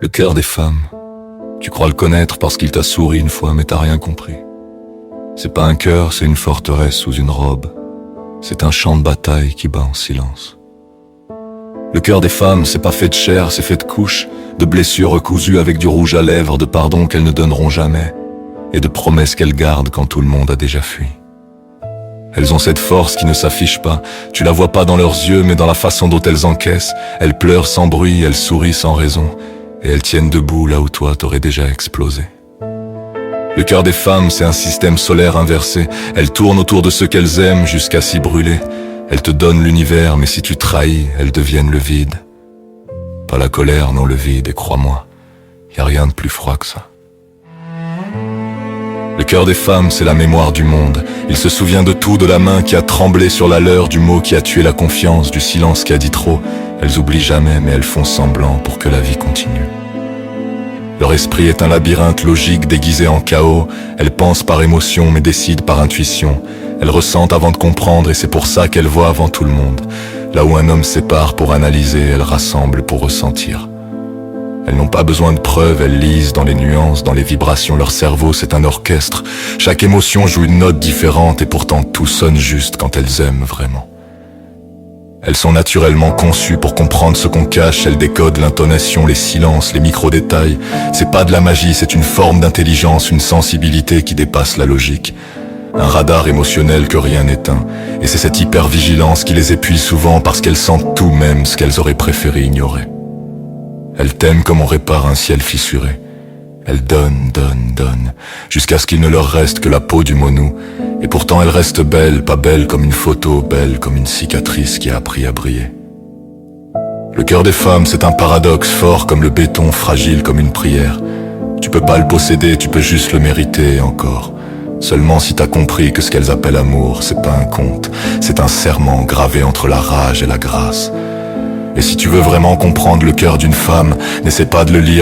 Le cœur des femmes, tu crois le connaître parce qu'il t'a souri une fois mais t'as rien compris. C'est pas un cœur, c'est une forteresse sous une robe. C'est un champ de bataille qui bat en silence. Le cœur des femmes, c'est pas fait de chair, c'est fait de couches, de blessures recousues avec du rouge à lèvres, de pardons qu'elles ne donneront jamais, et de promesses qu'elles gardent quand tout le monde a déjà fui. Elles ont cette force qui ne s'affiche pas, tu la vois pas dans leurs yeux, mais dans la façon dont elles encaissent. Elles pleurent sans bruit, elles sourient sans raison, et elles tiennent debout là où toi t'aurais déjà explosé. Le cœur des femmes, c'est un système solaire inversé. Elles tournent autour de ceux qu'elles aiment jusqu'à s'y brûler. Elles te donnent l'univers, mais si tu trahis, elles deviennent le vide. Pas la colère, non le vide, et crois-moi, y a rien de plus froid que ça. Le cœur des femmes, c'est la mémoire du monde. Il se souvient de tout, de la main qui a tremblé sur la leur, du mot qui a tué la confiance, du silence qui a dit trop. Elles oublient jamais, mais elles font semblant pour que la vie continue. Leur esprit est un labyrinthe logique déguisé en chaos. Elles pensent par émotion, mais décident par intuition. Elles ressentent avant de comprendre, et c'est pour ça qu'elles voient avant tout le monde. Là où un homme sépare pour analyser, elles rassemblent pour ressentir. Elles n'ont pas besoin de preuves, elles lisent dans les nuances, dans les vibrations. Leur cerveau, c'est un orchestre. Chaque émotion joue une note différente, et pourtant tout sonne juste quand elles aiment vraiment. Elles sont naturellement conçues pour comprendre ce qu'on cache. Elles décodent l'intonation, les silences, les micro-détails. C'est pas de la magie, c'est une forme d'intelligence, une sensibilité qui dépasse la logique. Un radar émotionnel que rien n'éteint. Et c'est cette hypervigilance qui les épuise souvent parce qu'elles sentent tout, même ce qu'elles auraient préféré ignorer. Elles t'aiment comme on répare un ciel fissuré. Elles donnent, donnent, donnent, jusqu'à ce qu'il ne leur reste que la peau du monou. Et pourtant elles restent belles, pas belles comme une photo, belles comme une cicatrice qui a appris à briller. Le cœur des femmes, c'est un paradoxe fort comme le béton, fragile comme une prière. Tu peux pas le posséder, tu peux juste le mériter, et encore. Seulement si t'as compris que ce qu'elles appellent amour, c'est pas un conte, c'est un serment gravé entre la rage et la grâce. Et si tu veux vraiment comprendre le cœur d'une femme, n'essaie pas de le lire